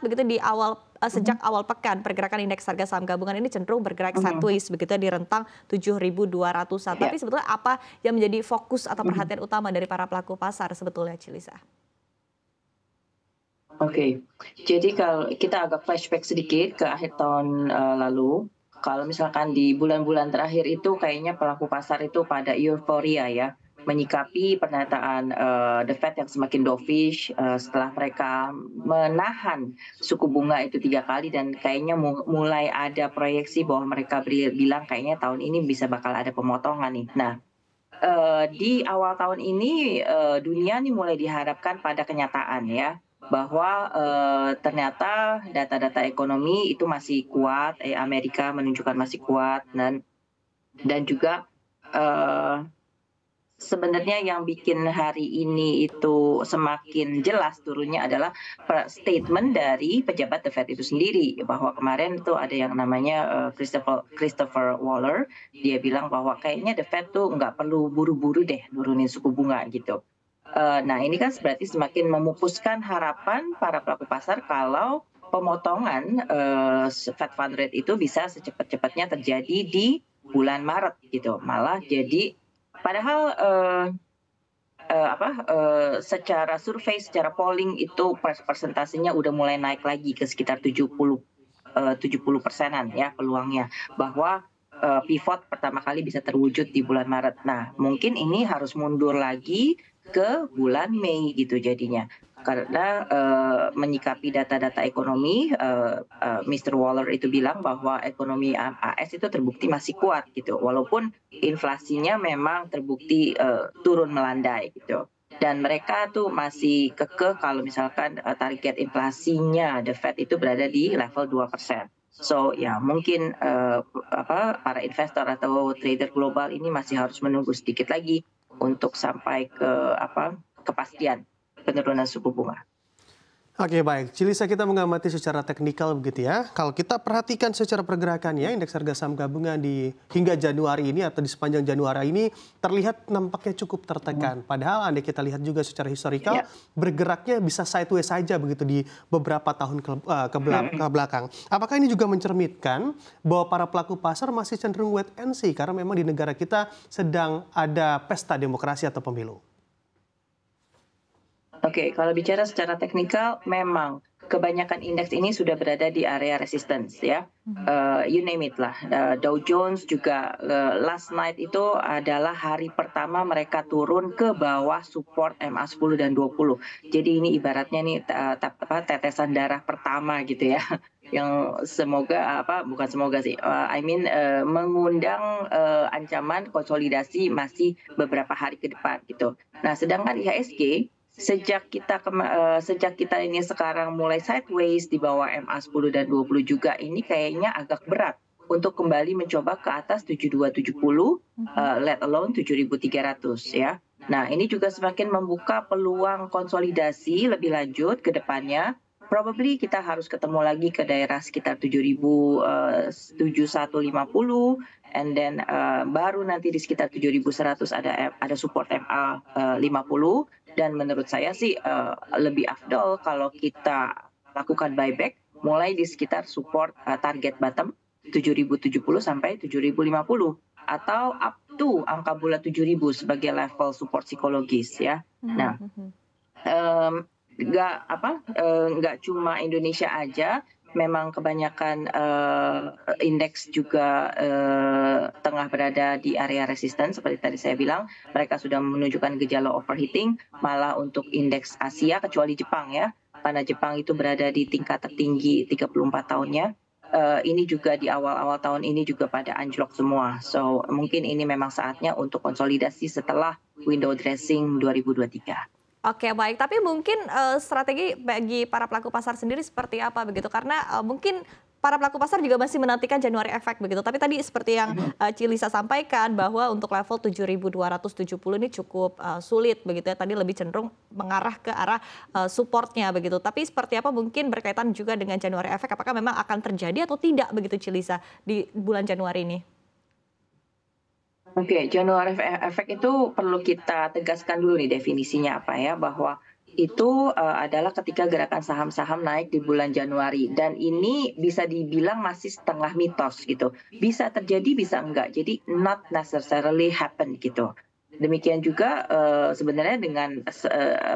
begitu di sejak awal pekan pergerakan indeks harga saham gabungan ini cenderung bergerak sideways begitu di rentang 7.200-an. Tapi sebetulnya apa yang menjadi fokus atau perhatian utama dari para pelaku pasar sebetulnya, Cilisa? Oke, jadi kalau kita agak flashback sedikit ke akhir tahun lalu, kalau misalkan di bulan-bulan terakhir itu kayaknya pelaku pasar itu pada euforia ya, menyikapi pernyataan The Fed yang semakin dovish setelah mereka menahan suku bunga itu 3 kali dan kayaknya mulai ada proyeksi bahwa mereka bilang kayaknya tahun ini bisa bakal ada pemotongan nih. Nah, di awal tahun ini dunia nih mulai dihadapkan pada kenyataan ya, bahwa ternyata data-data ekonomi itu masih kuat, Amerika menunjukkan masih kuat dan juga sebenarnya yang bikin hari ini itu semakin jelas turunnya adalah statement dari pejabat The Fed itu sendiri, bahwa kemarin itu ada yang namanya Christopher Waller, dia bilang bahwa kayaknya The Fed tuh nggak perlu buru-buru deh nurunin suku bunga gitu. Nah ini kan berarti semakin memupuskan harapan para pelaku pasar kalau pemotongan Fed Fund Rate itu bisa secepat-cepatnya terjadi di bulan Maret gitu, malah jadi padahal secara survei, secara polling itu persentasenya udah mulai naik lagi ke sekitar 70%-an ya peluangnya, bahwa pivot pertama kali bisa terwujud di bulan Maret. Nah, mungkin ini harus mundur lagi ke bulan Mei gitu jadinya. Karena menyikapi data-data ekonomi, Mr. Waller itu bilang bahwa ekonomi AS itu terbukti masih kuat gitu, walaupun inflasinya memang terbukti turun melandai gitu. Dan mereka tuh masih kekeh kalau misalkan target inflasinya The Fed itu berada di level 2%. So ya mungkin para investor atau trader global ini masih harus menunggu sedikit lagi untuk sampai ke kepastian penurunan suku bunga. Oke, baik, Cilisa, kita mengamati secara teknikal begitu ya. Kalau kita perhatikan secara pergerakannya, indeks harga saham gabungan hingga Januari ini atau di sepanjang Januari ini terlihat nampaknya cukup tertekan. Padahal andai kita lihat juga secara historikal, bergeraknya bisa sideways saja begitu di beberapa tahun ke belakang. Apakah ini juga mencerminkan bahwa para pelaku pasar masih cenderung wait and see karena memang di negara kita sedang ada pesta demokrasi atau pemilu? Oke, kalau bicara secara teknikal, memang kebanyakan indeks ini sudah berada di area resistance ya. You name it lah. Dow Jones juga last night itu adalah hari pertama mereka turun ke bawah support MA10 dan 20. Jadi ini ibaratnya nih tetesan darah pertama gitu ya. Yang semoga bukan semoga sih, mengundang ancaman konsolidasi masih beberapa hari ke depan gitu. Nah, sedangkan IHSG sejak kita ini sekarang mulai sideways di bawah MA10 dan 20 juga, ini kayaknya agak berat untuk kembali mencoba ke atas 7270, let alone 7300 ya. Nah, ini juga semakin membuka peluang konsolidasi lebih lanjut ke depannya. Probably kita harus ketemu lagi ke daerah sekitar 7150, and then baru nanti di sekitar 7100 ada support MA50. Dan menurut saya sih lebih afdol kalau kita lakukan buyback mulai di sekitar support target bottom 7070 sampai 7050 atau up to angka bulat 7000 sebagai level support psikologis ya. Nah, nggak cuma Indonesia aja, memang kebanyakan indeks juga tengah berada di area resisten seperti tadi saya bilang. Mereka sudah menunjukkan gejala overheating, malah untuk indeks Asia kecuali Jepang ya, karena Jepang itu berada di tingkat tertinggi 34 tahunnya. Ini juga di awal-awal tahun ini juga pada anjlok semua. So mungkin ini memang saatnya untuk konsolidasi setelah window dressing 2023. Oke, baik. Tapi mungkin strategi bagi para pelaku pasar sendiri seperti apa begitu? Karena mungkin para pelaku pasar juga masih menantikan January Effect begitu. Tapi tadi seperti yang Cilisa sampaikan bahwa untuk level 7.270 ini cukup sulit begitu ya. Tadi lebih cenderung mengarah ke arah supportnya begitu. Tapi seperti apa mungkin berkaitan juga dengan January Effect? Apakah memang akan terjadi atau tidak begitu, Cilisa, di bulan Januari ini? Oke, January Effect itu perlu kita tegaskan dulu nih definisinya apa ya, bahwa itu adalah ketika gerakan saham-saham naik di bulan Januari, dan ini bisa dibilang masih setengah mitos gitu. Bisa terjadi, bisa enggak. Jadi not necessarily happen gitu. Demikian juga sebenarnya dengan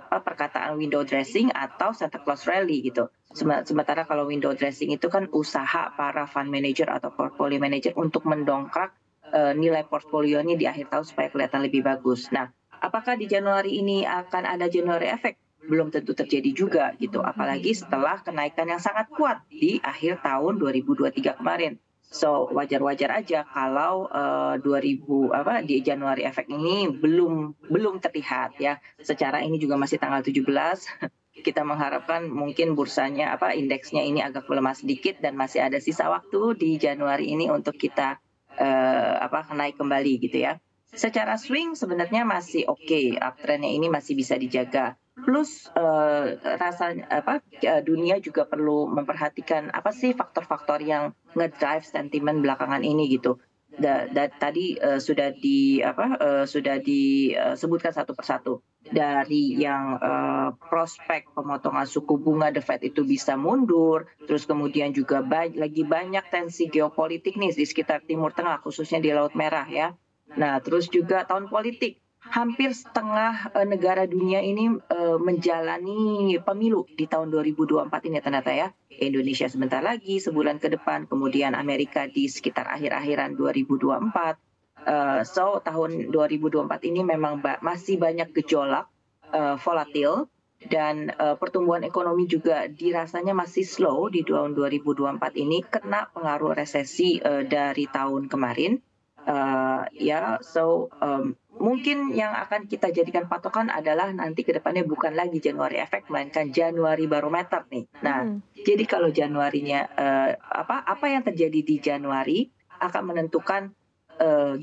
perkataan window dressing atau Santa Claus rally gitu. Sementara kalau window dressing itu kan usaha para fund manager atau portfolio manager untuk mendongkrak nilai portfolionya di akhir tahun supaya kelihatan lebih bagus. Nah, apakah di Januari ini akan ada January effect? Belum tentu terjadi juga gitu, apalagi setelah kenaikan yang sangat kuat di akhir tahun 2023 kemarin. So wajar-wajar aja kalau 2000 di Januari efek ini belum terlihat ya. Secara ini juga masih tanggal 17. Kita mengharapkan mungkin bursanya indeksnya ini agak melemah sedikit dan masih ada sisa waktu di Januari ini untuk kita naik kembali gitu ya. Secara swing sebenarnya masih oke, uptrendnya ini masih bisa dijaga. Plus dunia juga perlu memperhatikan apa sih faktor-faktor yang ngedrive sentimen belakangan ini gitu. Tadi sudah disebutkan satu persatu, dari yang prospek pemotongan suku bunga The Fed itu bisa mundur, terus kemudian juga lagi banyak tensi geopolitik nih di sekitar Timur Tengah, khususnya di Laut Merah ya. Nah, terus juga tahun politik. Hampir setengah negara dunia ini menjalani pemilu di tahun 2024 ini ternyata ya. Indonesia sebentar lagi, sebulan ke depan, kemudian Amerika di sekitar akhir-akhiran 2024. So tahun 2024 ini memang masih banyak gejolak volatil, dan pertumbuhan ekonomi juga dirasanya masih slow di tahun 2024 ini, kena pengaruh resesi dari tahun kemarin. Mungkin yang akan kita jadikan patokan adalah nanti ke depannya bukan lagi Januari efek, melainkan Januari barometer nih. Nah, jadi kalau Januarinya apa yang terjadi di Januari akan menentukan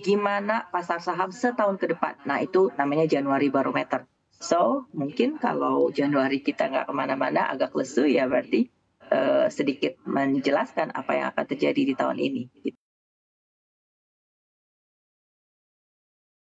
gimana pasar saham setahun ke depan. Nah, itu namanya Januari barometer. So, mungkin kalau Januari kita nggak kemana-mana, agak lesu ya, berarti sedikit menjelaskan apa yang akan terjadi di tahun ini.